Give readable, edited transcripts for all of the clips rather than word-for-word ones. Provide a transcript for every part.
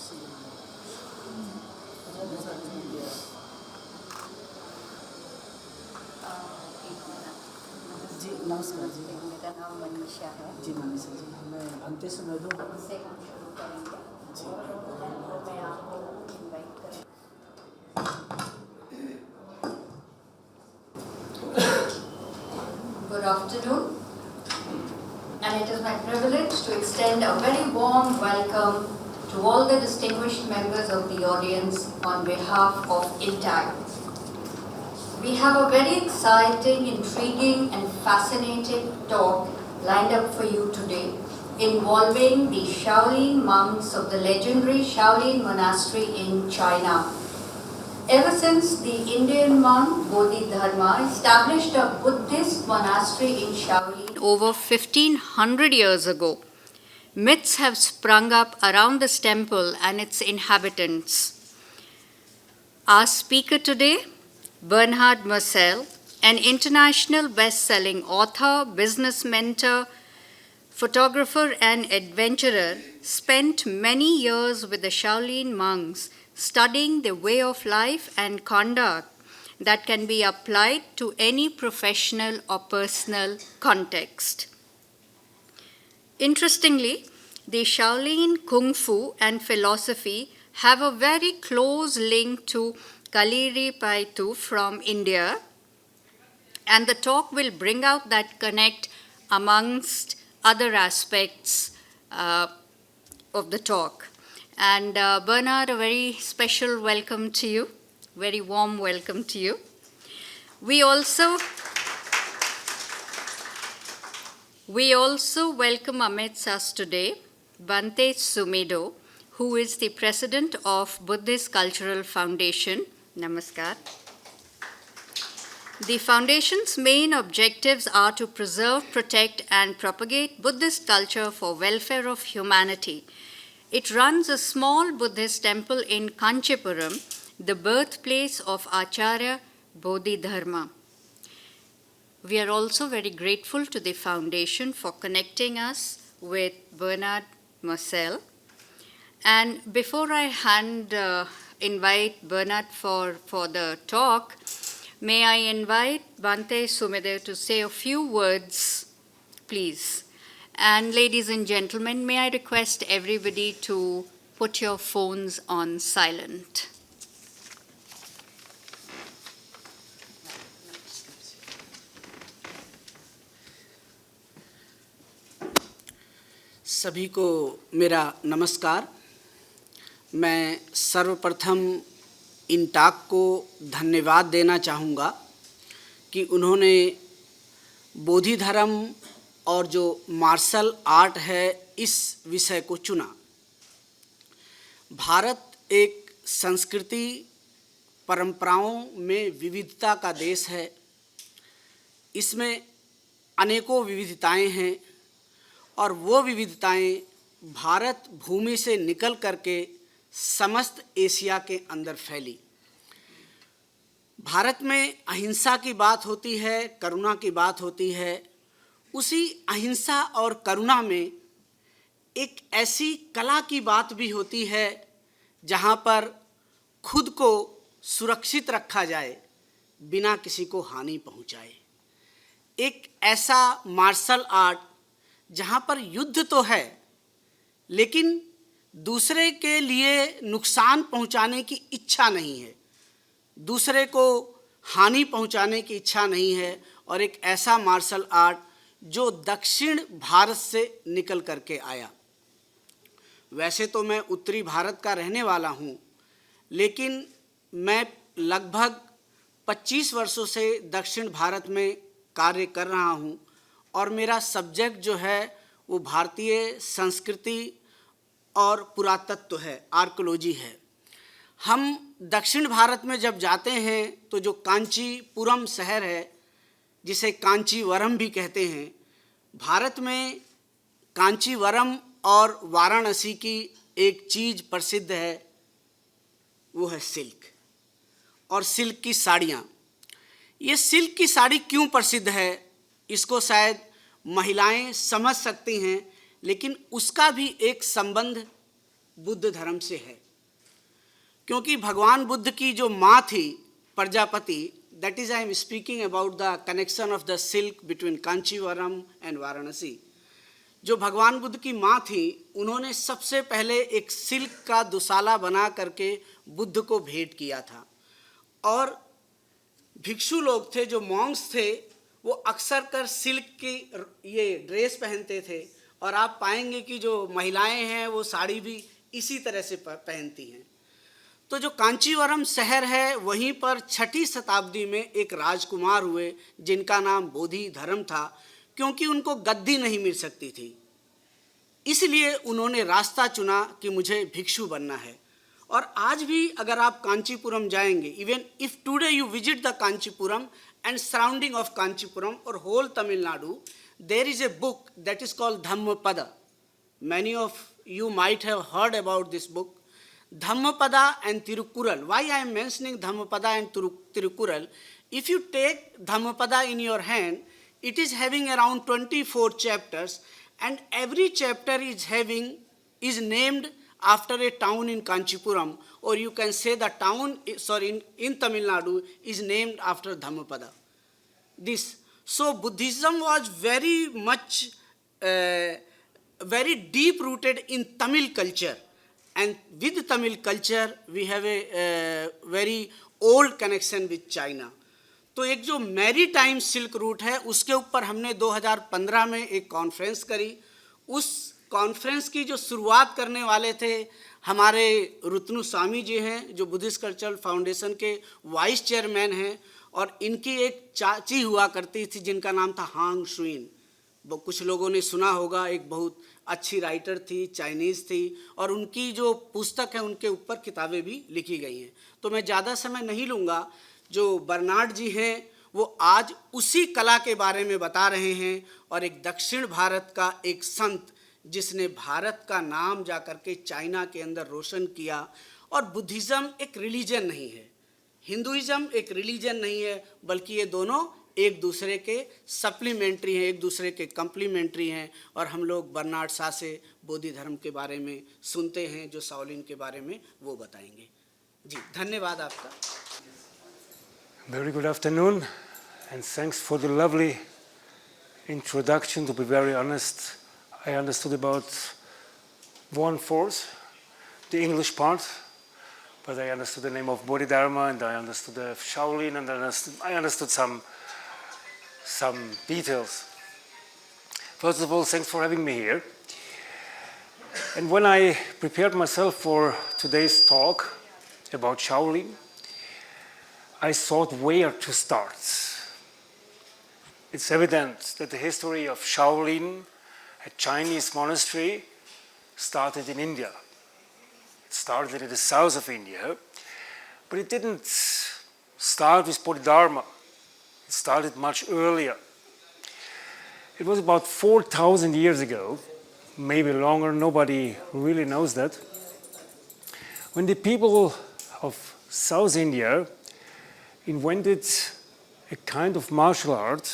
जी नमस्कार जी। मेरा नाम मनीषा है। जी मनीषा जी, मैं अंते समय दो से हम शुरू करेंगे जी। मैं आपको इनवाइट करूँ। Good afternoon, and it is my privilege to extend a very warm welcome to all the distinguished members of the audience on behalf of INTACH. We have a very exciting, intriguing and fascinating talk lined up for you today involving the Shaolin monks of the legendary Shaolin monastery in China. Ever since the Indian monk Bodhidharma established a Buddhist monastery in Shaolin over 1500 years ago, myths have sprung up around this temple and its inhabitants. Our speaker today, Bernhard Moestl, an international best-selling author, business mentor, photographer and adventurer, spent many years with the Shaolin monks studying their way of life and conduct that can be applied to any professional or personal context. Interestingly, the Shaolin kung-fu and philosophy have a very close link to Kaliripaiyatu from India, and the talk will bring out that connect amongst other aspects of the talk. And Bernhard, a very special welcome to you, very warm welcome to you. We also welcome amidst us today Bante Sumedo, who is the president of Buddhist Cultural Foundation. Namaskar. The foundation's main objectives are to preserve, protect, and propagate Buddhist culture for welfare of humanity. It runs a small Buddhist temple in Kanchipuram, the birthplace of Acharya Bodhidharma. We are also very grateful to the foundation for connecting us with Bernhard Moestl. And before I invite Bernhard for the talk, may I invite Bante Sumedo to say a few words, please. And ladies and gentlemen, may I request everybody to put your phones on silent. सभी को मेरा नमस्कार। मैं सर्वप्रथम इंटाक को धन्यवाद देना चाहूँगा कि उन्होंने बोधि धर्म और जो मार्शल आर्ट है इस विषय को चुना। भारत एक संस्कृति परंपराओं में विविधता का देश है। इसमें अनेकों विविधताएं हैं और वो विविधताएं भारत भूमि से निकल करके समस्त एशिया के अंदर फैली। भारत में अहिंसा की बात होती है, करुणा की बात होती है। उसी अहिंसा और करुणा में एक ऐसी कला की बात भी होती है जहाँ पर खुद को सुरक्षित रखा जाए बिना किसी को हानि पहुँचाए। एक ऐसा मार्शल आर्ट जहाँ पर युद्ध तो है लेकिन दूसरे के लिए नुकसान पहुँचाने की इच्छा नहीं है, दूसरे को हानि पहुँचाने की इच्छा नहीं है, और एक ऐसा मार्शल आर्ट जो दक्षिण भारत से निकल करके आया। वैसे तो मैं उत्तरी भारत का रहने वाला हूँ, लेकिन मैं लगभग 25 वर्षों से दक्षिण भारत में कार्य कर रहा हूँ और मेरा सब्जेक्ट जो है वो भारतीय संस्कृति और पुरातत्व है, आर्कियोलॉजी है। हम दक्षिण भारत में जब जाते हैं तो जो कांचीपुरम शहर है, जिसे कांचीवरम भी कहते हैं, भारत में कांचीवरम और वाराणसी की एक चीज़ प्रसिद्ध है, वो है सिल्क और सिल्क की साड़ियाँ। ये सिल्क की साड़ी क्यों प्रसिद्ध है इसको शायद महिलाएं समझ सकती हैं, लेकिन उसका भी एक संबंध बुद्ध धर्म से है, क्योंकि भगवान बुद्ध की जो माँ थी Prajapati, that is I am speaking about the connection of the silk between Kanjeevaram and Varanasi. जो भगवान बुद्ध की माँ थी, उन्होंने सबसे पहले एक सिल्क का दुशाला बना करके बुद्ध को भेंट किया था। और भिक्षु लोग थे, जो मॉन्क्स थे, वो अक्सर कर सिल्क की ये ड्रेस पहनते थे, और आप पाएंगे कि जो महिलाएं हैं वो साड़ी भी इसी तरह से पहनती हैं। तो जो कांचीवरम शहर है, वहीं पर 6ठी शताब्दी में एक राजकुमार हुए जिनका नाम बोधि धर्म था, क्योंकि उनको गद्दी नहीं मिल सकती थी। इसलिए उन्होंने रास्ता चुना कि मुझे भिक्षु बनना है। और आज भी अगर आप कांचीपुरम जाएंगे, even if today you visit the Kanchipuram and surrounding of Kanchipuram और whole Tamil Nadu, there is a book that is called Dhammapada. Many of you might have heard about this book, Dhammapada and Tirukural. Why I am mentioning Dhammapada and Tirukural? If you take Dhammapada in your hand, it is having around 24 chapters, and every chapter is named after a town in Kanchipuram, or you can say the town, in Tamil Nadu is named after Dhammapada. So Buddhism was very much, very deep rooted in Tamil culture. And with Tamil culture, we have a very old connection with China. तो एक जो Mary time silk route है, उसके ऊपर हमने 2015 में एक conference करी। उस कॉन्फ्रेंस की जो शुरुआत करने वाले थे हमारे रुतनु स्वामी जी हैं, जो बुद्धिस्ट कल्चरल फाउंडेशन के वाइस चेयरमैन हैं, और इनकी एक चाची हुआ करती थी जिनका नाम था हांग शुइन। वो कुछ लोगों ने सुना होगा, एक बहुत अच्छी राइटर थी, चाइनीज़ थी, और उनकी जो पुस्तक है उनके ऊपर किताबें भी लिखी गई हैं। तो मैं ज़्यादा समय नहीं लूँगा। जो बर्नार्ड जी हैं वो आज उसी कला के बारे में बता रहे हैं, और एक दक्षिण भारत का एक संत जिसने भारत का नाम जा कर के चाइना के अंदर रोशन किया। और बुद्धिज़्म एक रिलीजन नहीं है, हिंदुइज़्म एक रिलीजन नहीं है, बल्कि ये दोनों एक दूसरे के सप्लीमेंट्री हैं, एक दूसरे के कम्प्लीमेंट्री हैं। और हम लोग बर्नार्ड शाह से बोधि धर्म के बारे में सुनते हैं, जो शाओलिन के बारे में वो बताएंगे। जी, धन्यवाद आपका। Very good afternoon, and thanks for the lovely introduction. To be very honest, I understood about 1/4, the English part, but I understood the name of Bodhidharma, and I understood the Shaolin, and I understood some details. First of all, thanks for having me here. And when I prepared myself for today's talk about Shaolin, I thought where to start. It's evident that the history of Shaolin, a Chinese monastery, started in India. It started in the south of India, but it didn't start with Bodhidharma. It started much earlier. It was about 4,000 years ago, maybe longer, nobody really knows that, when the people of South India invented a kind of martial art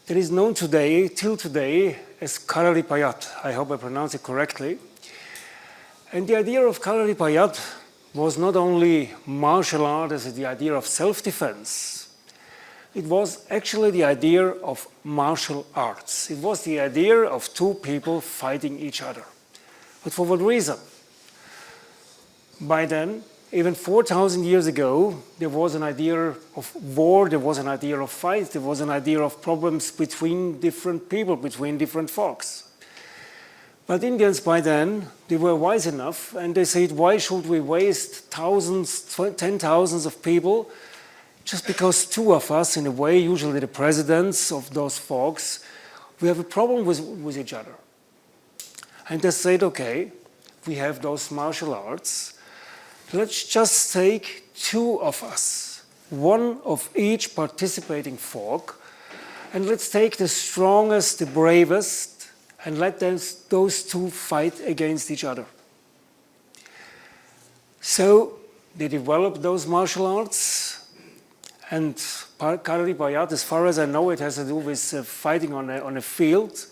that is known today, till today, as Kaliripaiyatu. I hope I pronounce it correctly. And the idea of Kaliripaiyatu was not only martial art as the idea of self-defense. It was actually the idea of martial arts. It was the idea of two people fighting each other. But for what reason? By then, even 4,000 years ago, there was an idea of war, there was an idea of fight, there was an idea of problems between different people, between different folks. But Indians by then, they were wise enough, and they said, why should we waste thousands, 10,000s of people, just because two of us, in a way, usually the presidents of those folks, we have a problem with each other. And they said, okay, we have those martial arts, let's just take two of us, one of each participating folk, and let's take the strongest, the bravest, and let those two fight against each other. So they developed those martial arts, and Kaliripaiyatu, as far as I know, it has to do with fighting on a field.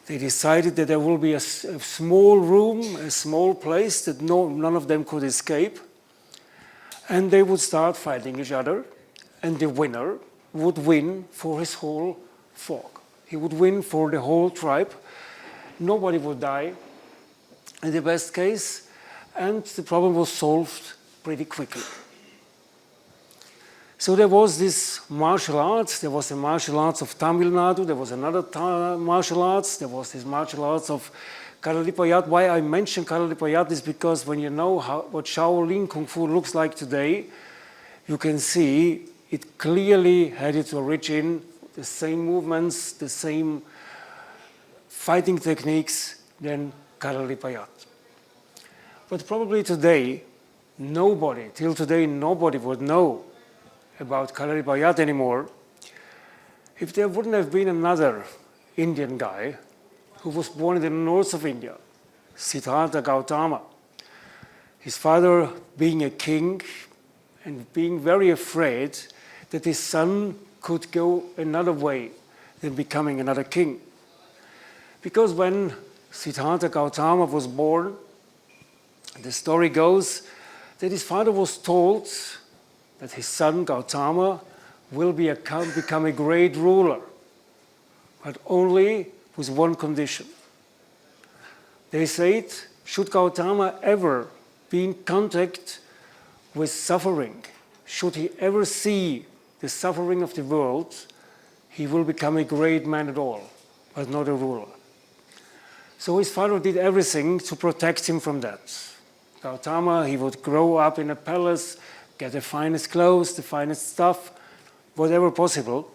They decided that there will be a small room, a small place that none of them could escape. And they would start fighting each other. And the winner would win for his whole folk. He would win for the whole tribe. Nobody would die in the best case. And the problem was solved pretty quickly. So there was this martial arts. There was the martial arts of Tamil Nadu. There was another martial arts. There was this martial arts of Kaliripaiyatu. Why I mention Kaliripaiyatu is because when you know what Shaolin Kung-fu looks like today, you can see it clearly had its origin, the same movements, the same fighting techniques than Kaliripaiyatu. But probably today, till today, nobody would know about Kaliripaiyatu anymore if there wouldn't have been another Indian guy who was born in the north of India, Siddhartha Gautama. His father being a king and being very afraid that his son could go another way than becoming another king. Because when Siddhartha Gautama was born, the story goes that his father was told that his son Gautama will become a great ruler, but only with one condition. They said, should Gautama ever be in contact with suffering, should he ever see the suffering of the world, he will become a great man at all, but not a ruler. So his father did everything to protect him from that. Gautama, he would grow up in a palace, get the finest clothes, the finest stuff, whatever possible,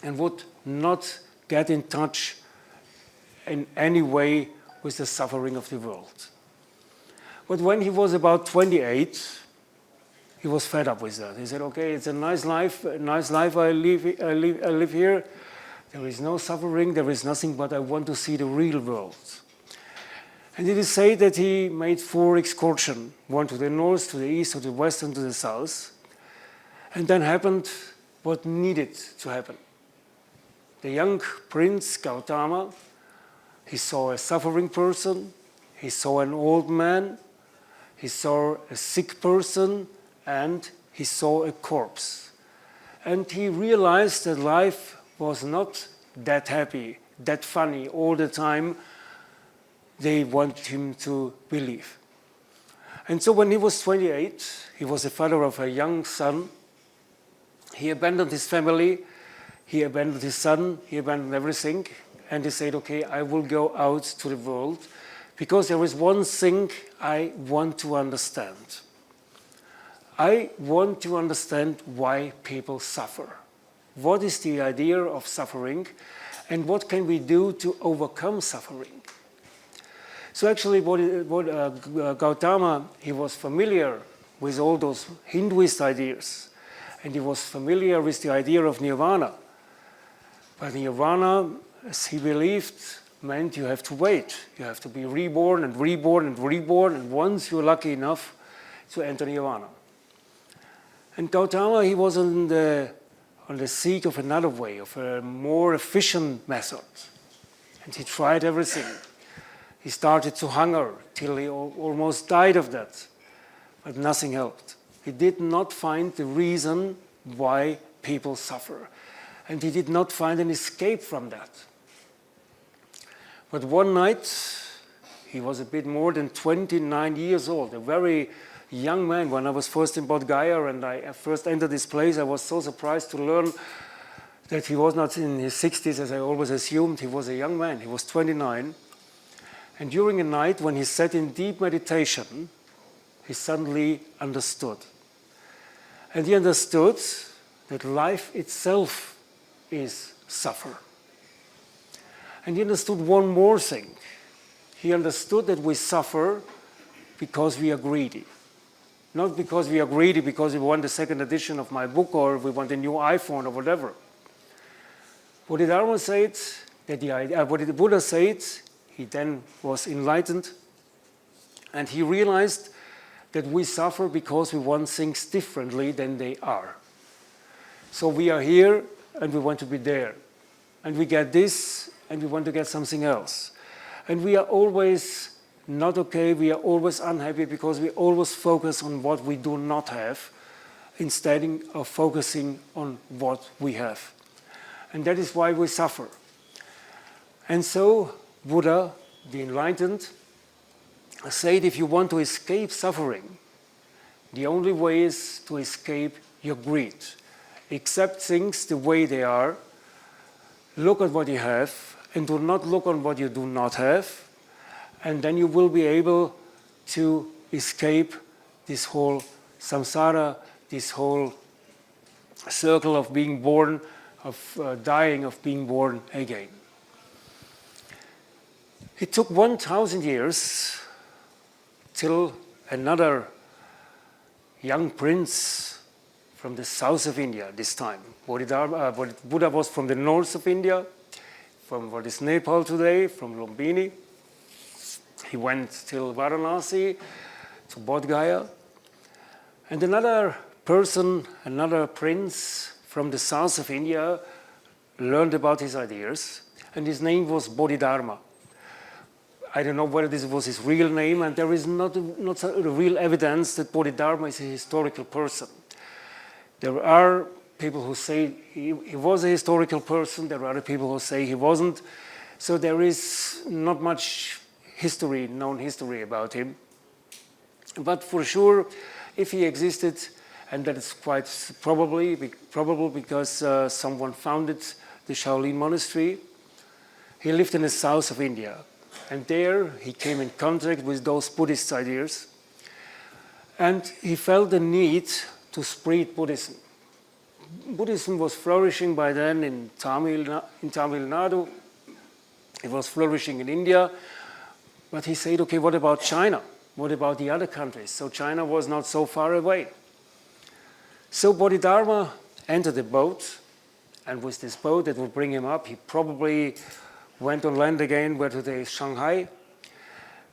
and would not get in touch in any way with the suffering of the world. But when he was about 28, he was fed up with that. He said, okay, it's a nice life I live here. There is no suffering, there is nothing, but I want to see the real world. And it is said that he made 4 excursions, one to the north, to the east, to the west, and to the south. And then happened what needed to happen. The young prince, Gautama, he saw a suffering person, he saw an old man, he saw a sick person, and he saw a corpse. And he realized that life was not that happy, that funny all the time they want him to believe. And so when he was 28, he was the father of a young son. He abandoned his family, he abandoned his son, he abandoned everything, and he said, okay, I will go out to the world because there is one thing I want to understand. I want to understand why people suffer. What is the idea of suffering, and what can we do to overcome suffering? So actually Gautama, he was familiar with all those Hinduist ideas, and he was familiar with the idea of nirvana. But nirvana, as he believed, meant you have to wait. You have to be reborn and reborn and reborn, and once you're lucky enough to enter nirvana. And Gautama, he was on the seek of another way, of a more efficient method. And he tried everything. He started to hunger till he almost died of that, but nothing helped. He did not find the reason why people suffer, and he did not find an escape from that. But one night, he was a bit more than 29 years old, a very young man. When I was first in Bodh Gaya and I first entered this place, I was so surprised to learn that he was not in his 60s, as I always assumed. He was a young man. He was 29. And during a night when he sat in deep meditation, he suddenly understood. And he understood that life itself is suffer. And he understood one more thing. He understood that we suffer because we are greedy. Not because we are greedy because we want the second edition of my book or we want a new iPhone or whatever. What did Dharma say? What did the Buddha say? He then was enlightened, and he realized that we suffer because we want things differently than they are. So we are here, and we want to be there. And we get this, and we want to get something else. And we are always not okay, we are always unhappy because we always focus on what we do not have instead of focusing on what we have. And that is why we suffer. And so Buddha, the enlightened, said if you want to escape suffering, the only way is to escape your greed. Accept things the way they are, look at what you have, and do not look on what you do not have, and then you will be able to escape this whole samsara, this whole circle of being born, of dying, of being born again. It took 1,000 years till another young prince from the south of India this time. Buddha was from the north of India, from what is Nepal today, from Lumbini. He went till Varanasi, to Bodh Gaya. And another person, another prince from the south of India learned about his ideas, and his name was Bodhidharma. I don't know whether this was his real name, and there is not real evidence that Bodhidharma is a historical person. There are people who say he was a historical person, there are other people who say he wasn't, so there is not much history, known history about him. But for sure, if he existed, and that is quite probable because someone founded the Shaolin monastery, he lived in the south of India. And there he came in contact with those Buddhist ideas. And he felt the need to spread Buddhism. Buddhism was flourishing by then in Tamil Nadu. It was flourishing in India. But he said, okay, what about China? What about the other countries? So China was not so far away. So Bodhidharma entered a boat. And with this boat that would bring him up, he probably went on land again, where today is Shanghai.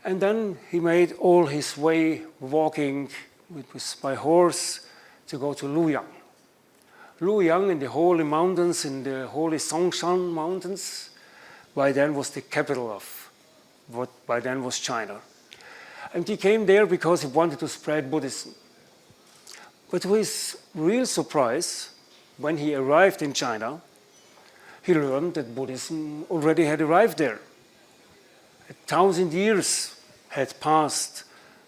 And then he made all his way walking by horse to go to Luoyang. Luoyang in the holy mountains, in the holy Songshan mountains, by then was the capital of what by then was China. And he came there because he wanted to spread Buddhism. But to his real surprise, when he arrived in China, he learned that Buddhism already had arrived there. 1,000 years had passed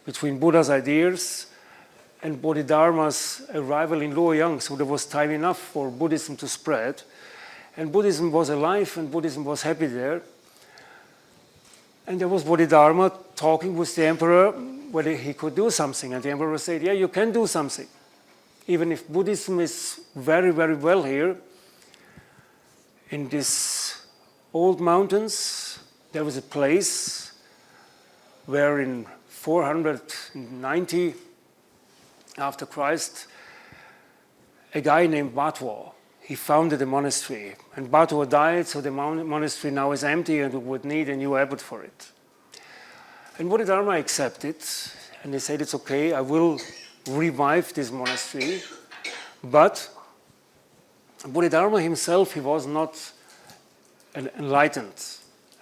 between Buddha's ideas and Bodhidharma's arrival in Luoyang, so there was time enough for Buddhism to spread. And Buddhism was alive and Buddhism was happy there. And there was Bodhidharma talking with the emperor whether he could do something. And the emperor said, yeah, you can do something. Even if Buddhism is very, very well here, in these old mountains, there was a place where in 490 after Christ, a guy named Batuo, he founded a monastery. And Batuo died, so the monastery now is empty and we would need a new abbot for it. And Bodhidharma accepted, and they said, it's okay, I will revive this monastery. But Bodhidharma himself, he was not enlightened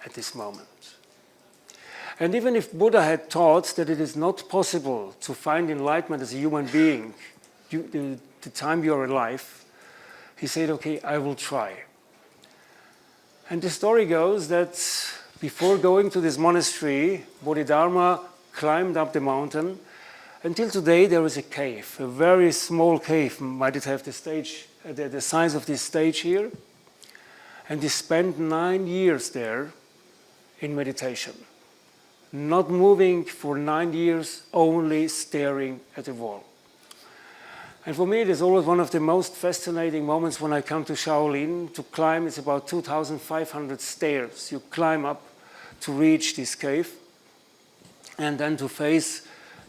at this moment. And even if Buddha had taught that it is not possible to find enlightenment as a human being the time you are alive, he said, okay, I will try. And the story goes that before going to this monastery, Bodhidharma climbed up the mountain. Until today, there is a cave, a very small cave, might it have the size of this stage here. And he spent 9 years there in meditation. Not moving for 9 years, only staring at the wall. And for me, it is always one of the most fascinating moments when I come to Shaolin. To climb, it's about 2,500 stairs. You climb up to reach this cave, and then to face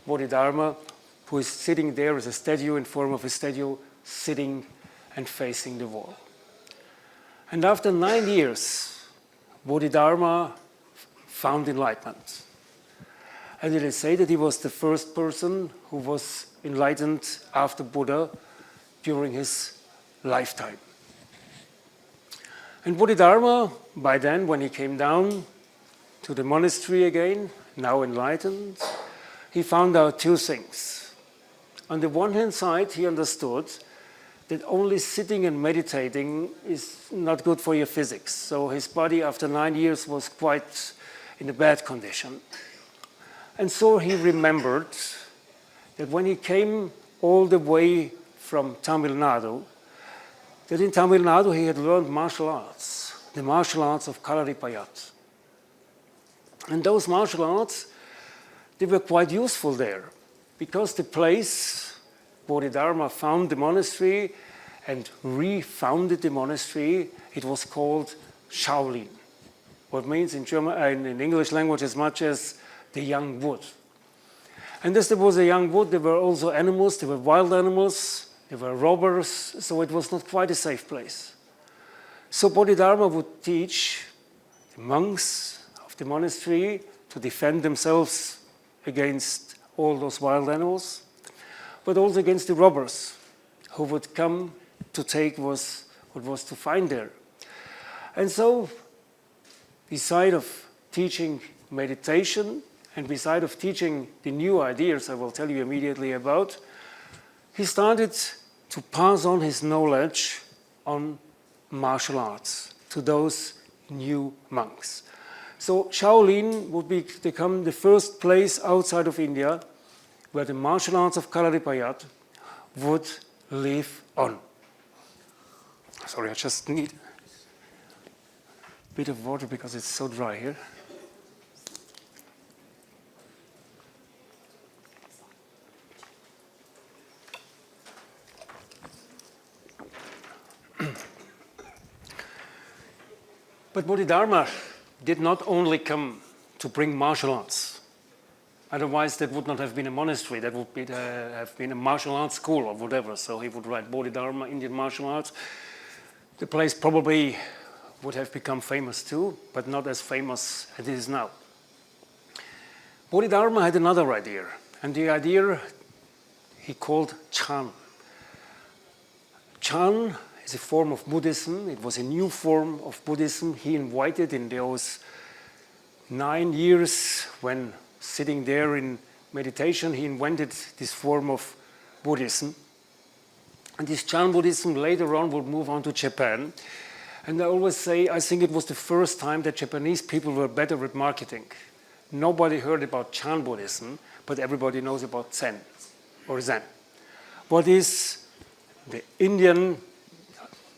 Bodhidharma, who is sitting there as a statue, in form of a statue, sitting and facing the wall. And after 9 years, Bodhidharma found enlightenment. And it is said that he was the first person who was enlightened after Buddha during his lifetime. And Bodhidharma, by then, when he came down to the monastery again, now enlightened, he found out two things. On the one hand side, he understood that only sitting and meditating is not good for your physics. So his body, after 9 years, was quite in a bad condition. And so he remembered that when he came all the way from Tamil Nadu, that in Tamil Nadu he had learned martial arts, the martial arts of Kaliripaiyatu. And those martial arts, they were quite useful there, because the place Bodhidharma found the monastery and refounded the monastery, it was called Shaolin, what means in German, in English language as much as the young wood. And as there was a young wood, there were also animals, there were wild animals, there were robbers, so it was not quite a safe place. So Bodhidharma would teach the monks of the monastery to defend themselves against all those wild animals, but also against the robbers who would come to take what was to find there. And so, beside of teaching meditation, and beside of teaching the new ideas I will tell you immediately about, he started to pass on his knowledge on martial arts to those new monks. So Shaolin would become the first place outside of India where the martial arts of Kaliripaiyatu would live on. Sorry, I just need a bit of water because it's so dry here. But Bodhidharma did not only come to bring martial arts. Otherwise, that would not have been a monastery. That would have been a martial arts school or whatever. So he would write Bodhidharma, Indian martial arts. The place probably would have become famous too, but not as famous as it is now. Bodhidharma had another idea, and the idea he called Chan. Chan is a form of Buddhism. It was a new form of Buddhism. He invited in those 9 years when sitting there in meditation, he invented this form of Buddhism. And this Chan Buddhism later on would move on to Japan. And I always say, I think it was the first time that Japanese people were better at marketing. Nobody heard about Chan Buddhism, but everybody knows about Zen or Zen. What is the Indian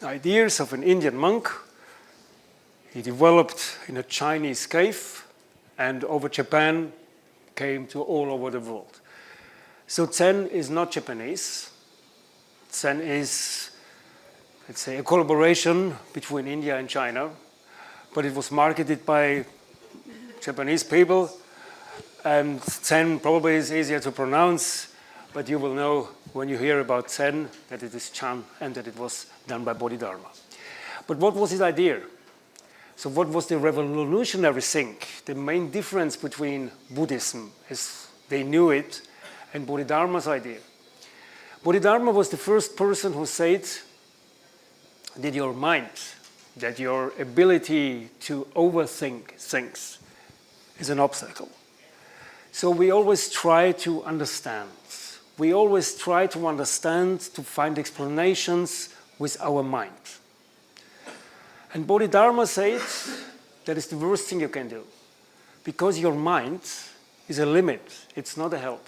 ideas of an Indian monk? He developed in a Chinese cave and over Japan came to all over the world. So Zen is not Japanese. Zen is, let's say, a collaboration between India and China, but it was marketed by Japanese people, and Zen probably is easier to pronounce, but you will know when you hear about Zen that it is Chan and that it was done by Bodhidharma. But what was his idea? So what was the revolutionary thing, the main difference between Buddhism, as they knew it, and Bodhidharma's idea? Bodhidharma was the first person who said that your mind, that your ability to overthink things is an obstacle. So we always try to understand. We always try to understand, to find explanations with our mind. And Bodhidharma said that is the worst thing you can do, because your mind is a limit, it's not a help.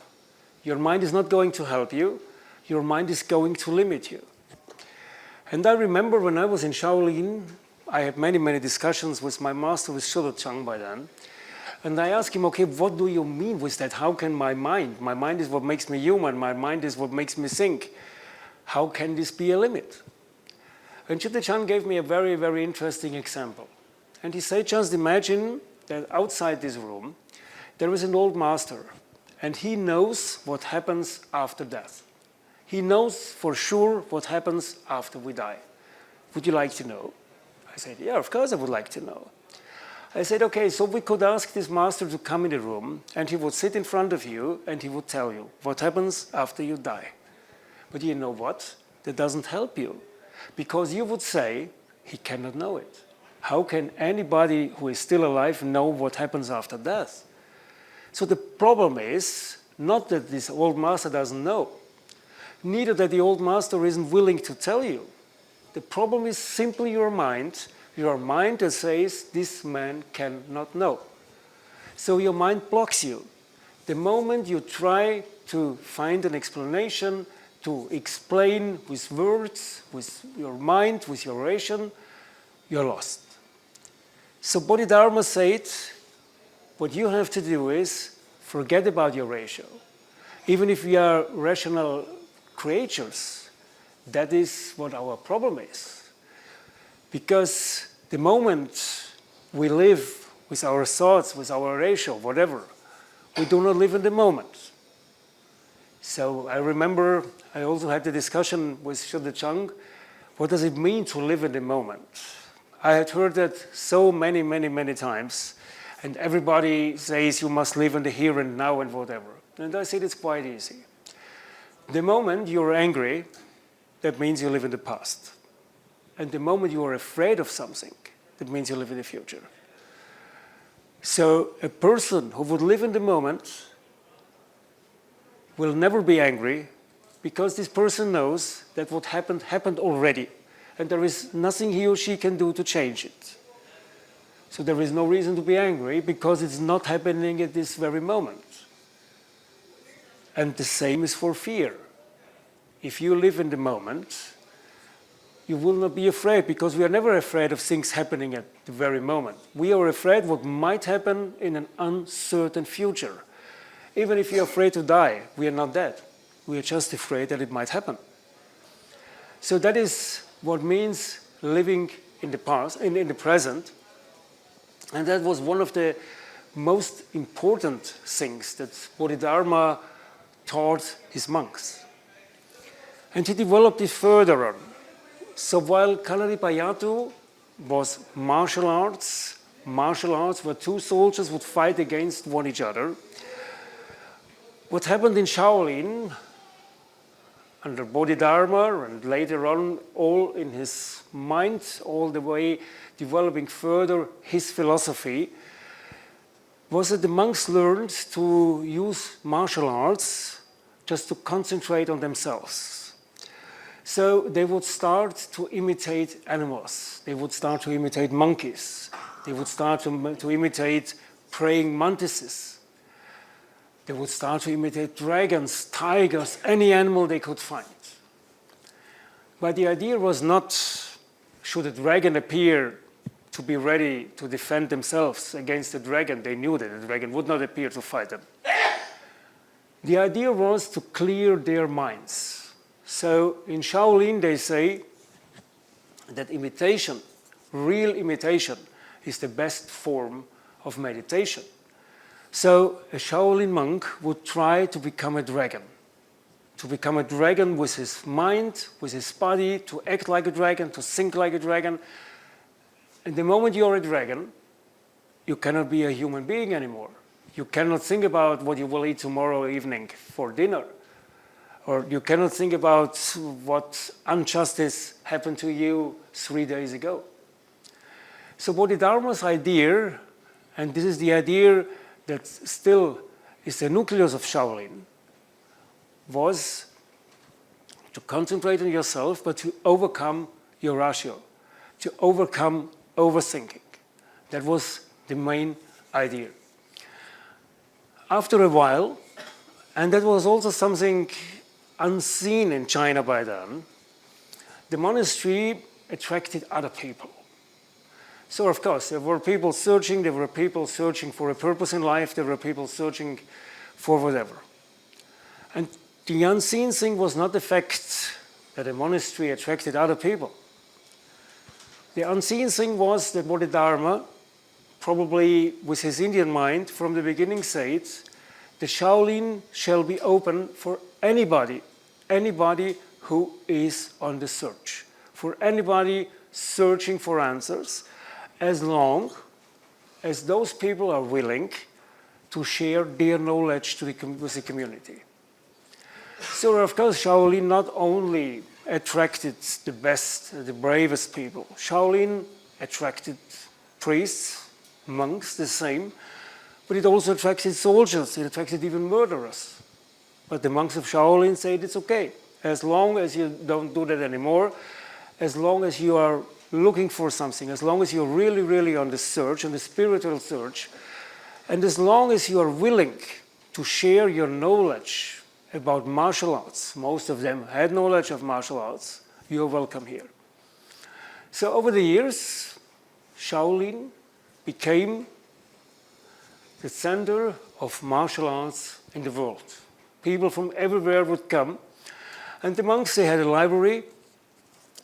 Your mind is not going to help you, your mind is going to limit you. And I remember when I was in Shaolin, I had many, many discussions with my master, with Shudo Chang by then, and I asked him, okay, what do you mean with that? How can my mind is what makes me human, my mind is what makes me think. How can this be a limit? And Shudo Chang gave me a very, very interesting example. And he said, just imagine that outside this room, there is an old master, and he knows what happens after death. He knows for sure what happens after we die. Would you like to know? I said, yeah, of course I would like to know. I said, okay, so we could ask this master to come in the room, and he would sit in front of you, and he would tell you what happens after you die. But you know what? That doesn't help you. Because you would say, he cannot know it. How can anybody who is still alive know what happens after death? So the problem is not that this old master doesn't know, neither that the old master isn't willing to tell you. The problem is simply your mind that says this man cannot know. So your mind blocks you. The moment you try to find an explanation, to explain with words, with your mind, with your ration, you're lost. So Bodhidharma said, what you have to do is forget about your ratio. Even if we are rational creatures, that is what our problem is. Because the moment we live with our thoughts, with our ratio, whatever, we do not live in the moment. So I remember I also had the discussion with Shode Chang, what does it mean to live in the moment? I had heard that so many times, and everybody says you must live in the here and now and whatever. And I said it's quite easy. The moment you're angry, that means you live in the past. And the moment you are afraid of something, that means you live in the future. So a person who would live in the moment will never be angry because this person knows that what happened already, and there is nothing he or she can do to change it. So there is no reason to be angry because it's not happening at this very moment. And the same is for fear. If you live in the moment, you will not be afraid because we are never afraid of things happening at the very moment. We are afraid what might happen in an uncertain future. Even if you're afraid to die, we are not dead. We are just afraid that it might happen. So that is what means living in the past, in the present. And that was one of the most important things that Bodhidharma taught his monks. And he developed it further on. So while Kaliripaiyatu was martial arts where two soldiers would fight against one each other, what happened in Shaolin under Bodhidharma and later on all in his mind, all the way developing further his philosophy, was that the monks learned to use martial arts just to concentrate on themselves. So they would start to imitate animals. They would start to imitate monkeys. They would start to imitate praying mantises. They would start to imitate dragons, tigers, any animal they could find. But the idea was not, should a dragon appear, to be ready to defend themselves against the dragon. They knew that the dragon would not appear to fight them. The idea was to clear their minds. So in Shaolin they say that imitation, real imitation, is the best form of meditation. So a Shaolin monk would try to become a dragon with his mind, with his body, to act like a dragon, to think like a dragon. And the moment you're a dragon, you cannot be a human being anymore. You cannot think about what you will eat tomorrow evening for dinner. Or you cannot think about what injustice happened to you 3 days ago. So Bodhidharma's idea, and this is the idea that still is the nucleus of Shaolin, was to concentrate on yourself, but to overcome your ratio, to overcome overthinking. That was the main idea. After a while, and that was also something unseen in China by then, the monastery attracted other people. So of course, there were people searching for a purpose in life, there were people searching for whatever. And the unseen thing was not the fact that a monastery attracted other people. The unseen thing was that Bodhidharma, probably with his Indian mind, from the beginning said, the Shaolin shall be open for anybody who is on the search, for anybody searching for answers, as long as those people are willing to share their knowledge with the community. So of course Shaolin not only attracted the best, the bravest people. Shaolin attracted priests, monks, the same, but it also attracted soldiers, it attracted even murderers. But the monks of Shaolin said it's okay, as long as you don't do that anymore, as long as you are looking for something, as long as you're really, really on the search, on the spiritual search, and as long as you are willing to share your knowledge about martial arts, most of them had knowledge of martial arts, you're welcome here. So over the years, Shaolin became the center of martial arts in the world. People from everywhere would come, and the monks, they had a library,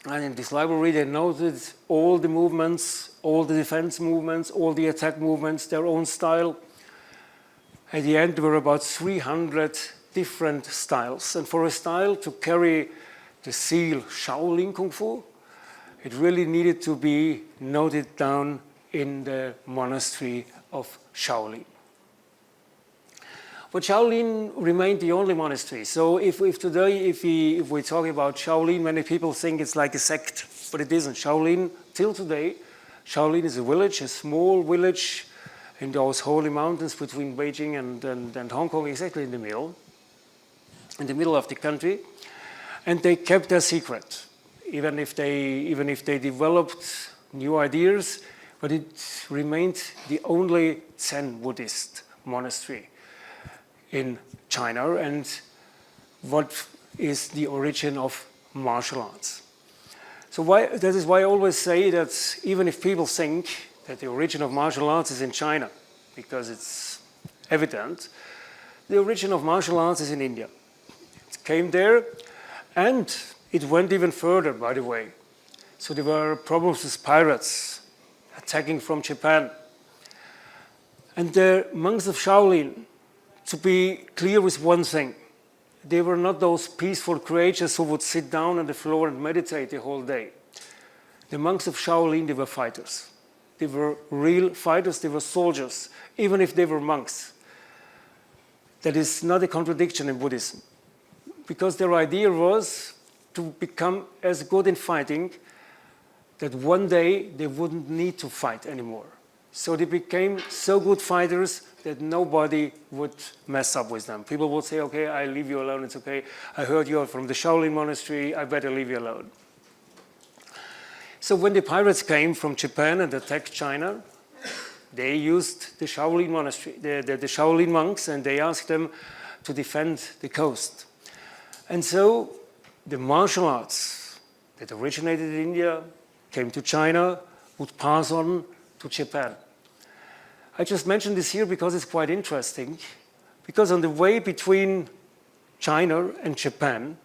and in this library they noted all the movements, all the defense movements, all the attack movements, their own style. At the end, there were about 300 different styles. And for a style to carry the seal shaolingkung-fu, it really needed to be noted down in the monastery of Shaolin. But Shaolin remained the only monastery. So if today, if we talk about Shaolin, many people think it's like a sect, but it isn't. Shaolin, till today, Shaolin is a village, a small village in those holy mountains between Beijing and Hong Kong, exactly in the middle of the country. And they kept their secret, even if they developed new ideas, but it remained the only Zen Buddhist monastery in China, and what is the origin of martial arts. So that is why I always say that even if people think that the origin of martial arts is in China, because it's evident, the origin of martial arts is in India. It came there, and it went even further, by the way. So there were problems with pirates attacking from Japan. And the monks of Shaolin, to be clear with one thing, they were not those peaceful creatures who would sit down on the floor and meditate the whole day. The monks of Shaolin, they were fighters. They were real fighters, they were soldiers, even if they were monks. That is not a contradiction in Buddhism, because their idea was to become as good in fighting that one day they wouldn't need to fight anymore. So they became so good fighters that nobody would mess up with them. People would say, okay, I leave you alone, it's okay. I heard you're from the Shaolin monastery, I better leave you alone. So when the pirates came from Japan and attacked China, they used the Shaolin monastery, the Shaolin monks, and they asked them to defend the coast. And so the martial arts that originated in India, came to China, would pass on to Japan. I just mentioned this here because it's quite interesting, because on the way between China and Japan,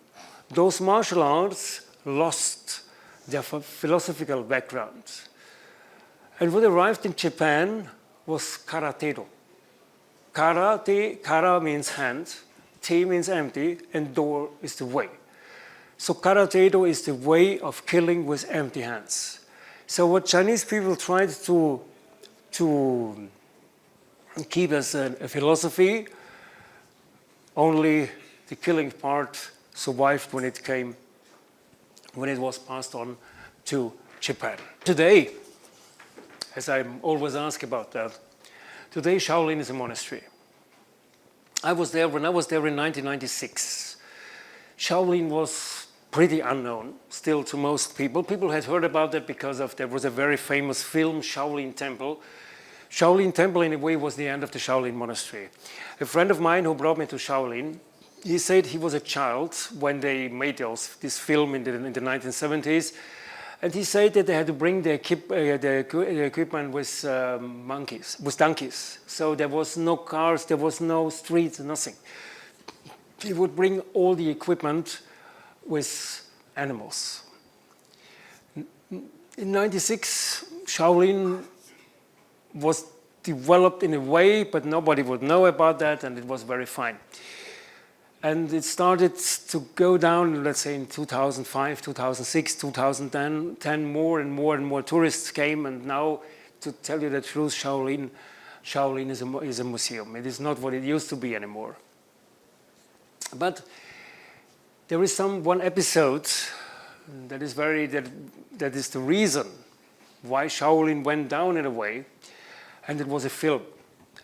those martial arts lost their philosophical background. And what arrived in Japan was karate-do. Kara means hand, te means empty, and do is the way. So karate-do is the way of killing with empty hands. So what Chinese people tried to keep as a philosophy, only the killing part survived when it was passed on to Japan. Today, as I'm always asked about that, today Shaolin is a monastery. When I was there in 1996. Shaolin was pretty unknown still to most people. People had heard about it because there was a very famous film, Shaolin Temple. Shaolin Temple, in a way, was the end of the Shaolin monastery. A friend of mine who brought me to Shaolin, he said he was a child when they made this film in the 1970s, and he said that they had to bring the equipment with donkeys. So there was no cars, there was no streets, nothing. He would bring all the equipment with animals. In 96, Shaolin was developed in a way, but nobody would know about that, and it was very fine. And it started to go down, let's say in 2005, 2006, 2010, more and more tourists came, and now, to tell you the truth, Shaolin is a museum. It is not what it used to be anymore. But there is one episode that is the reason why Shaolin went down in a way, and it was a film.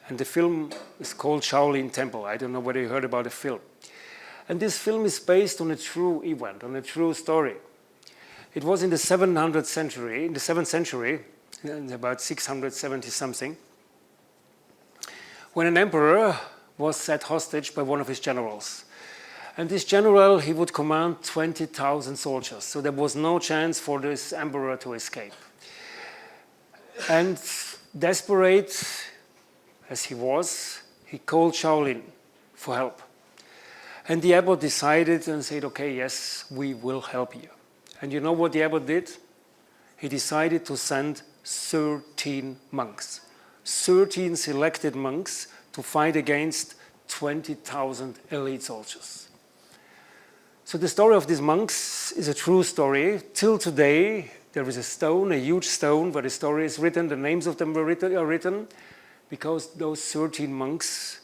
And the film is called Shaolin Temple. I don't know whether you heard about the film. And this film is based on a true event, on a true story. It was in the 7th century, in about 670 something, when an emperor was set hostage by one of his generals. And this general, he would command 20,000 soldiers. So there was no chance for this emperor to escape. And desperate as he was, he called Shaolin for help. And the abbot decided and said, okay, yes, we will help you. And you know what the abbot did? He decided to send 13 monks, 13 selected monks to fight against 20,000 elite soldiers. So the story of these monks is a true story. Till today, there is a stone, a huge stone, where the story is written, the names of them are written, because those 13 monks,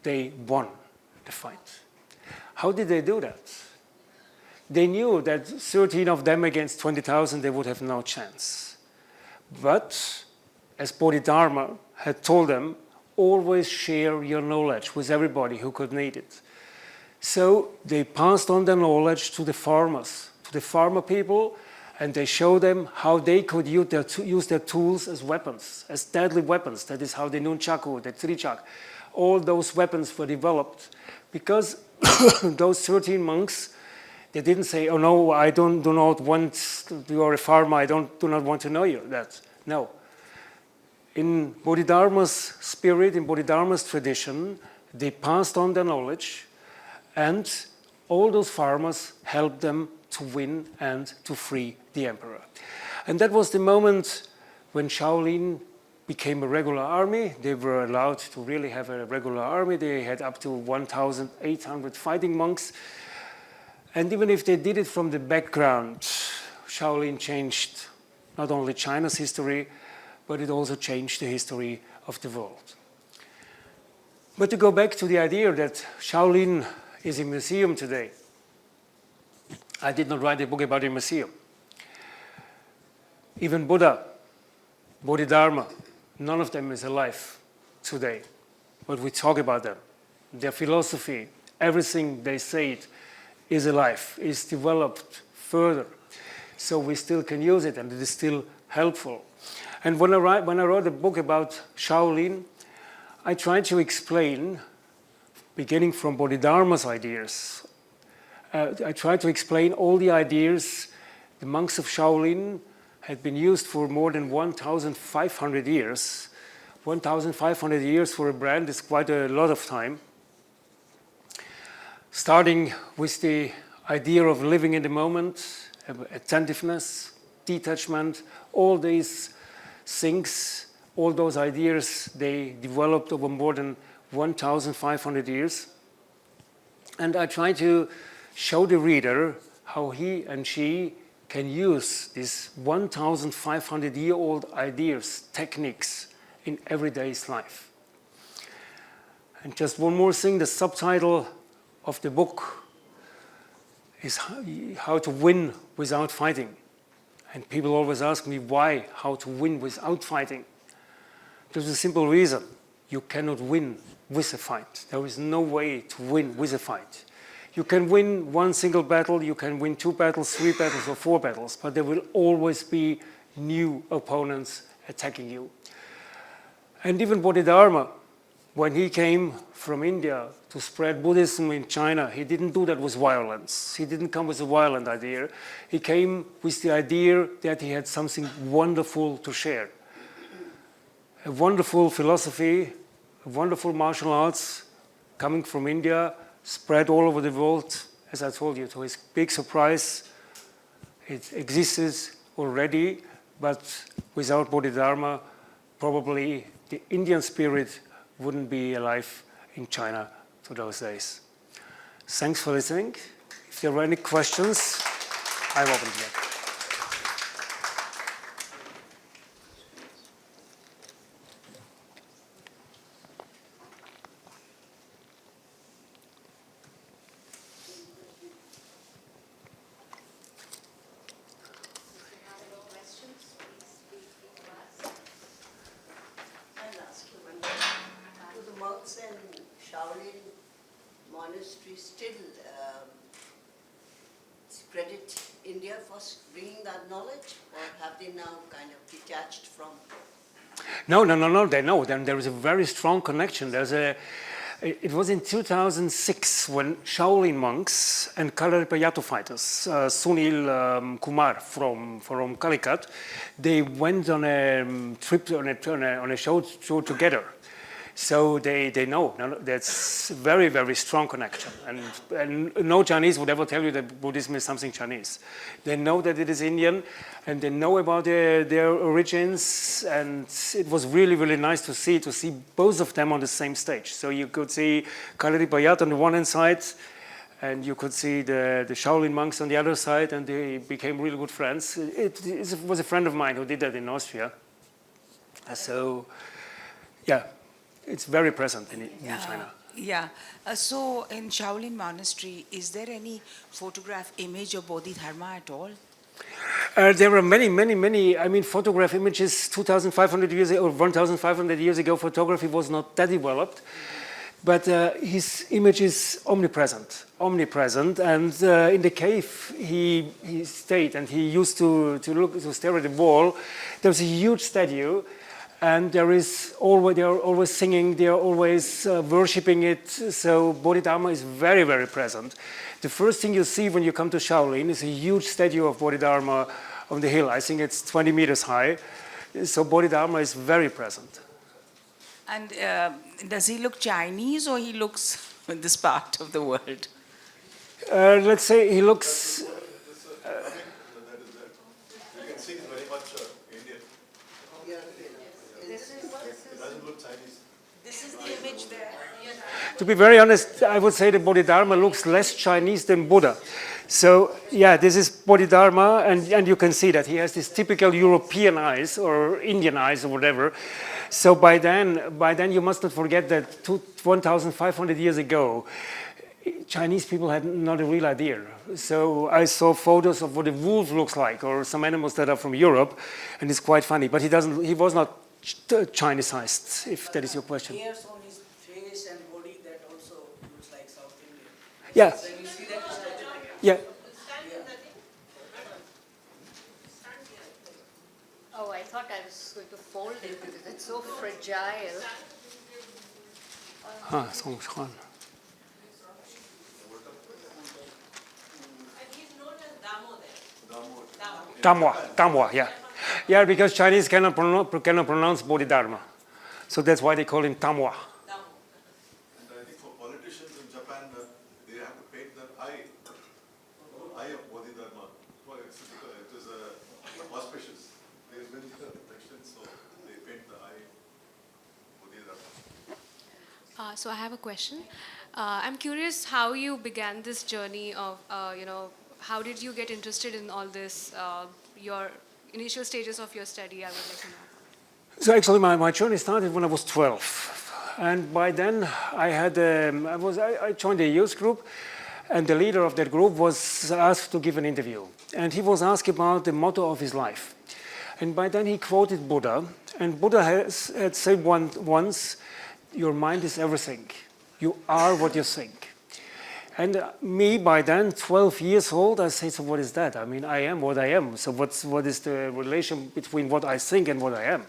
they won the fight. How did they do that? They knew that 13 of them against 20,000, they would have no chance. But, as Bodhidharma had told them, always share your knowledge with everybody who could need it. So they passed on their knowledge to the farmers, to the farmer people, and they showed them how they could use their tools as weapons, as deadly weapons. That is how the nunchaku, the trichak, all those weapons were developed. Because those 13 monks, they didn't say, oh no, I do not want, you are a farmer, I do not want to know you. That. No. In Bodhidharma's spirit, in Bodhidharma's tradition, they passed on their knowledge, and all those farmers helped them to win and to free the emperor. And that was the moment when Shaolin became a regular army. They were allowed to really have a regular army. They had up to 1,800 fighting monks. And even if they did it from the background, Shaolin changed not only China's history, but it also changed the history of the world. But to go back to the idea that Shaolin is a museum today, I did not write a book about a museum. Even Buddha, Bodhidharma, none of them is alive today. But we talk about them. Their philosophy, everything they said is alive, is developed further. So we still can use it, and it is still helpful. And when I wrote a book about Shaolin, I tried to explain, beginning from Bodhidharma's ideas, I tried to explain all the ideas the monks of Shaolin had been used for more than 1,500 years. 1,500 years for a brand is quite a lot of time. Starting with the idea of living in the moment, attentiveness, detachment, all these things, all those ideas, they developed over more than 1,500 years. And I try to show the reader how he and she can use these 1,500-year-old ideas, techniques in everyday's life. And just one more thing, the subtitle of the book is How to Win Without Fighting. And people always ask me why, how to win without fighting. There's a simple reason. You cannot win with a fight. There is no way to win with a fight. You can win one single battle, you can win 2 battles, 3 battles, or 4 battles, but there will always be new opponents attacking you. And even Bodhidharma, when he came from India to spread Buddhism in China, he didn't do that with violence. He didn't come with a violent idea. He came with the idea that he had something wonderful to share. A wonderful philosophy, a wonderful martial arts coming from India, spread all over the world. As I told you, to his big surprise, it exists already, but without Bodhidharma, probably the Indian spirit wouldn't be alive in China to those days. Thanks for listening. If there are any questions, I'm open to them. monastery still credit India for bringing that knowledge, or have they now kind of detached from? No, no, no, no. They know. Then there is a very strong connection. It was in 2006 when Shaolin monks and Kaliripaiyatu fighters, Sunil Kumar from Calicut, they went on a trip on a show together. So they know. That's very, very strong connection. And no Chinese would ever tell you that Buddhism is something Chinese. They know that it is Indian, and they know about their origins. And it was really, really nice to see both of them on the same stage. So you could see Kaliripaiyatu on the one hand side, and you could see the Shaolin monks on the other side, and they became really good friends. It was a friend of mine who did that in Austria. So, yeah. It's very present in China. Yeah. So in Shaolin Monastery, is there any photograph image of Bodhidharma at all? There are many, many, many. I mean, photograph images 2,500 years or 1,500 years ago, photography was not that developed. But his image is omnipresent. And in the cave he stayed, and he used to stare at the wall. There's a huge statue. And they are always singing, they are always worshipping it. So Bodhidharma is very, very present. The first thing you see when you come to Shaolin is a huge statue of Bodhidharma on the hill. I think it's 20 meters high. So Bodhidharma is very present. And does he look Chinese, or he looks in this part of the world? Let's say he looks... You can see he's very much Indian. It doesn't look Chinese. This is the image there. To be very honest, I would say the Bodhidharma looks less Chinese than Buddha. So, yeah, this is Bodhidharma, and you can see that he has these typical European eyes or Indian eyes or whatever. So by then you must not forget that 1,500 years ago, Chinese people had not a real idea. So I saw photos of what a wolf looks like, or some animals that are from Europe, and it's quite funny. But he was not Chinesized, if that is your question. Hairs on his face and body that also looks like South Indian. Yeah. When you see that statue, Yeah. Oh, I thought I was going to fold it because it's so fragile. So schon. Damwa, yeah. Yeah, because Chinese cannot pronounce Bodhidharma. So that's why they call him Tamwa. And I think for politicians in Japan, they have to paint the eye of Bodhidharma. Well, it is auspicious. They win the election, so they paint the eye of Bodhidharma. So I have a question. I'm curious how you began this journey of, how did you get interested in all this, your initial stages of your study, I would like to know. So actually my journey started when I was 12. And by then I joined a youth group, and the leader of that group was asked to give an interview. And he was asked about the motto of his life. And by then he quoted Buddha, and Buddha had said once, your mind is everything. You are what you think. And me, by then, 12 years old, I say, so what is that? I mean, I am what I am. So what is the relation between what I think and what I am?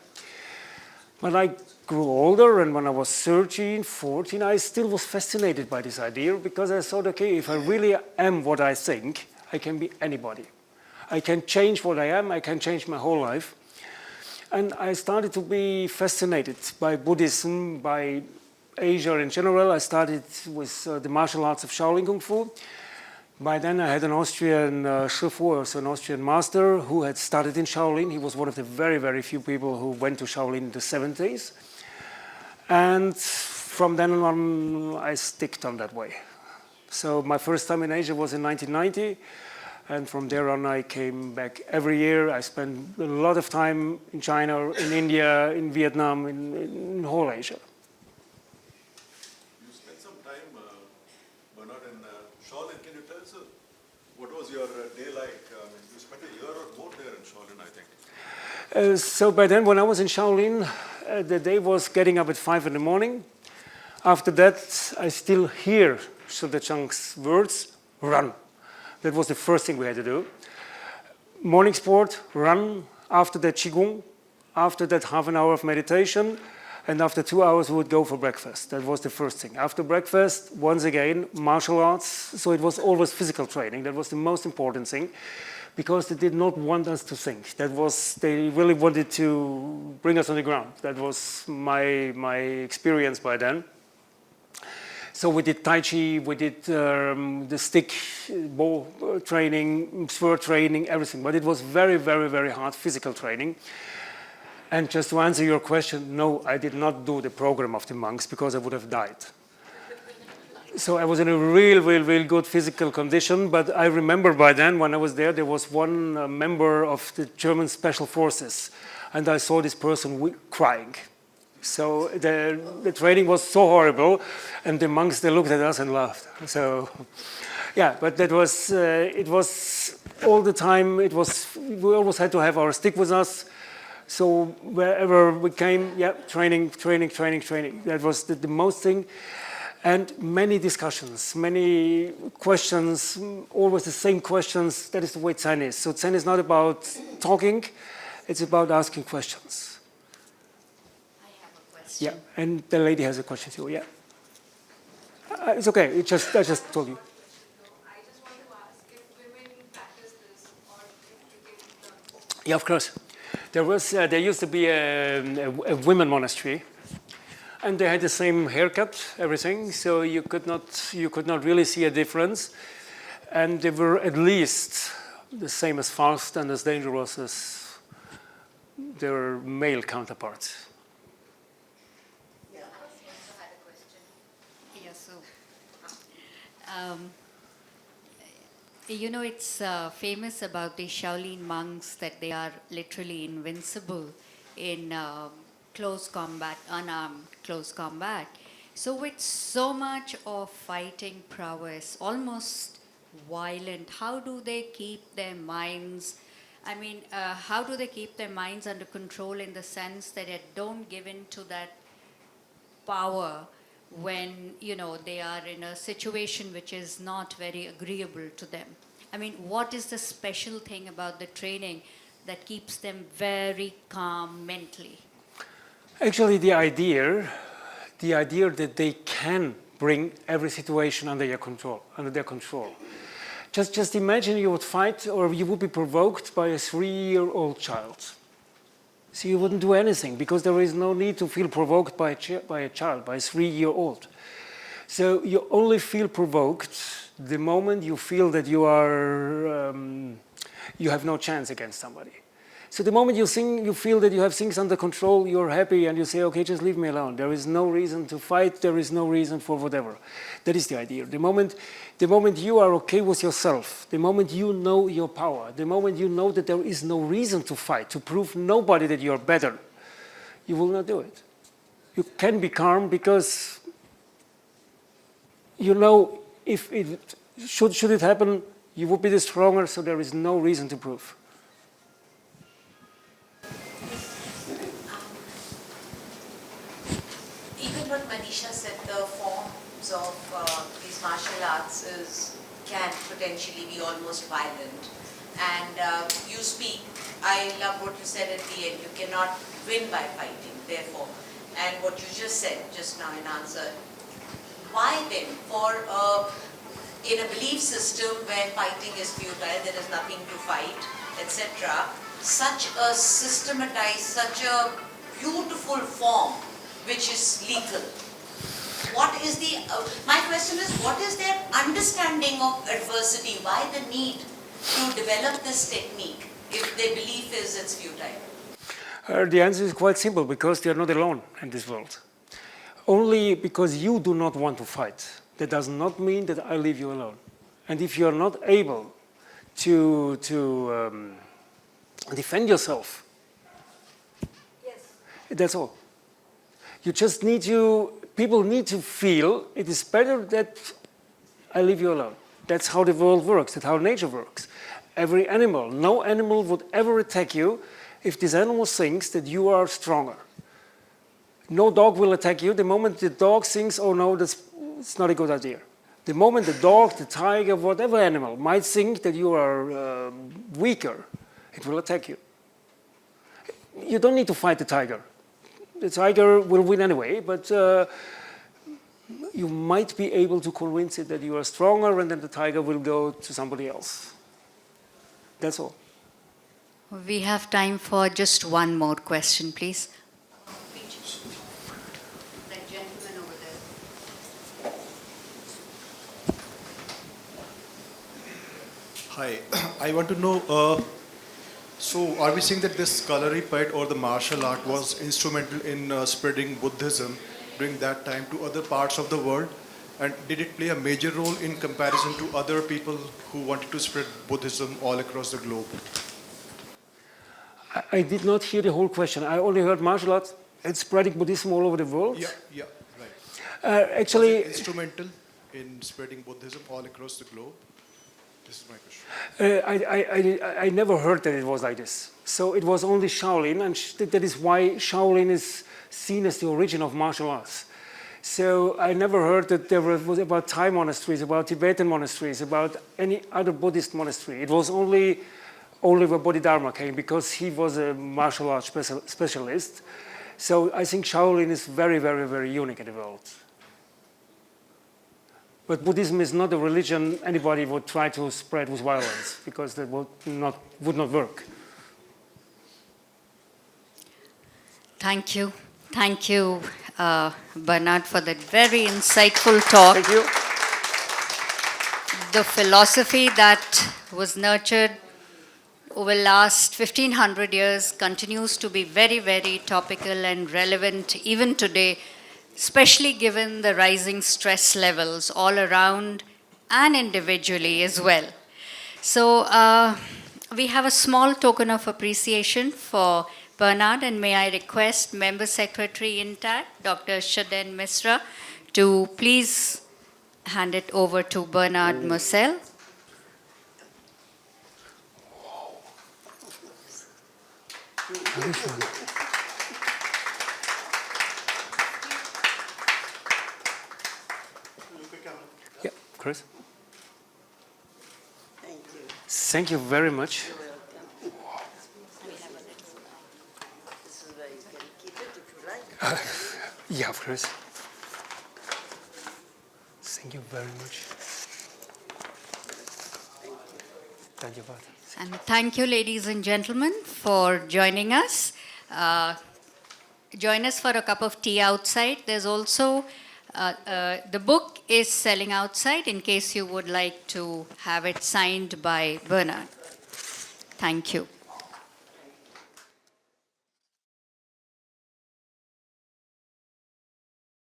When I grew older, and when I was 13, 14, I still was fascinated by this idea, because I thought, okay, if I really am what I think, I can be anybody. I can change what I am, I can change my whole life. And I started to be fascinated by Buddhism, by Asia in general. I started with the martial arts of shaolingkung-fu. By then I had an Austrian shifu, so an Austrian master, who had started in Shaolin. He was one of the very, very few people who went to Shaolin in the 70s. And from then on, I sticked on that way. So my first time in Asia was in 1990. And from there on, I came back every year. I spent a lot of time in China, in India, in Vietnam, in whole Asia. You spent some time, Bernhard, in Shaolin. Can you tell us what was your day like? You spent a year or more there in Shaolin, I think. So by then, when I was in Shaolin, the day was getting up at 5 in the morning. After that, I still hear Shilde Chang's words, run. That was the first thing we had to do. Morning sport, run. After that Qigong, after that half an hour of meditation, and after 2 hours we would go for breakfast. That was the first thing. After breakfast, once again, martial arts. So it was always physical training. That was the most important thing, because they did not want us to think. They really wanted to bring us on the ground. That was my experience by then. So we did Tai Chi, we did the stick, ball training, sword training, everything. But it was very, very, very hard physical training. And just to answer your question, no, I did not do the program of the monks because I would have died. So I was in a real good physical condition, but I remember by then when I was there was one member of the German Special Forces, and I saw this person crying. So the training was so horrible, and the monks, they looked at us and laughed. So, yeah, but that was, it was all the time, we always had to have our stick with us. So wherever we came, yeah, training. That was the most thing. And many discussions, many questions, always the same questions. That is the way Zen is. So Zen is not about talking, it's about asking questions. I have a question. Yeah, and the lady has a question too, yeah. It's okay, I just told you. I just want to ask if women practice this or if you can. Yeah, of course. There used to be a women monastery, and they had the same haircut, everything. So you could not really see a difference, and they were at least the same as fast and as dangerous as their male counterparts. Yeah, I also had a question. Yeah, so, you know, it's famous about the Shaolin monks that they are literally invincible in close combat, unarmed close combat. So with so much of fighting prowess, almost violent, how do they keep their minds, how do they keep their minds under control in the sense that they don't give in to that power when, you know, they are in a situation which is not very agreeable to them? I mean, what is the special thing about the training that keeps them very calm mentally? Actually, the idea that they can bring every situation under their control. Just imagine you would fight, or you would be provoked by a 3-year-old child. So you wouldn't do anything because there is no need to feel provoked by a child, by a 3-year-old. So you only feel provoked the moment you feel that you have no chance against somebody. So the moment you feel that you have things under control, you're happy and you say, okay, just leave me alone. There is no reason to fight. There is no reason for whatever. That is the idea. The moment you are okay with yourself, the moment you know your power, the moment you know that there is no reason to fight, to prove nobody that you're better, you will not do it. You can be calm because you know if it should it happen, you would be the stronger, so there is no reason to prove. Even what Manisha said, the forms of these martial arts can potentially be almost violent. And I love what you said at the end, you cannot win by fighting, therefore. And what you just said just now in answer, why then, in a belief system where fighting is futile, there is nothing to fight, etc., such a systematized, such a beautiful form which is legal? What is my question is, what is their understanding of adversity? Why the need to develop this technique if their belief is it's futile? The answer is quite simple, because they are not alone in this world. Only because you do not want to fight, that does not mean that I leave you alone. And if you are not able to defend yourself, yes, that's all. You just need people need to feel it is better that I leave you alone. That's how the world works, that's how nature works. Every animal, no animal would ever attack you if this animal thinks that you are stronger. No dog will attack you the moment the dog thinks, oh no, it's not a good idea. The moment the dog, the tiger, whatever animal might think that you are weaker, it will attack you. You don't need to fight the tiger. The tiger will win anyway, but you might be able to convince it that you are stronger, and then the tiger will go to somebody else. That's all. We have time for just one more question, please. That gentleman over there. Hi, I want to know, so are we saying that this Kaliripaiyatu or the martial art was instrumental in spreading Buddhism during that time to other parts of the world? And did it play a major role in comparison to other people who wanted to spread Buddhism all across the globe? I did not hear the whole question. I only heard martial arts and spreading Buddhism all over the world. Yeah, right. Actually, Was it instrumental in spreading Buddhism all across the globe? This is my question. I never heard that it was like this. So it was only Shaolin, and that is why Shaolin is seen as the origin of martial arts. So I never heard that there was about Thai monasteries, about Tibetan monasteries, about any other Buddhist monastery. It was only where Bodhidharma came, because he was a martial arts specialist. So I think Shaolin is very, very, very unique in the world. But Buddhism is not a religion anybody would try to spread with violence, because that would not work. Thank you. Thank you, Bernhard, for that very insightful talk. Thank you. The philosophy that was nurtured over the last 1500 years continues to be very, very topical and relevant even today, especially given the rising stress levels all around and individually as well. So we have a small token of appreciation for Bernhard, and may I request Member Secretary INTACH, Dr. Shaolin Misra, to please hand it over to Bernhard Moestl. Yeah, Chris. Thank you. Thank you very much. You're welcome. This is where you can keep it if you like. Yeah, of course. Thank you very much. Thank you, Father. And thank you, ladies and gentlemen, for joining us. Join us for a cup of tea outside. There's also, the book is selling outside in case you would like to have it signed by Bernhard. Thank you.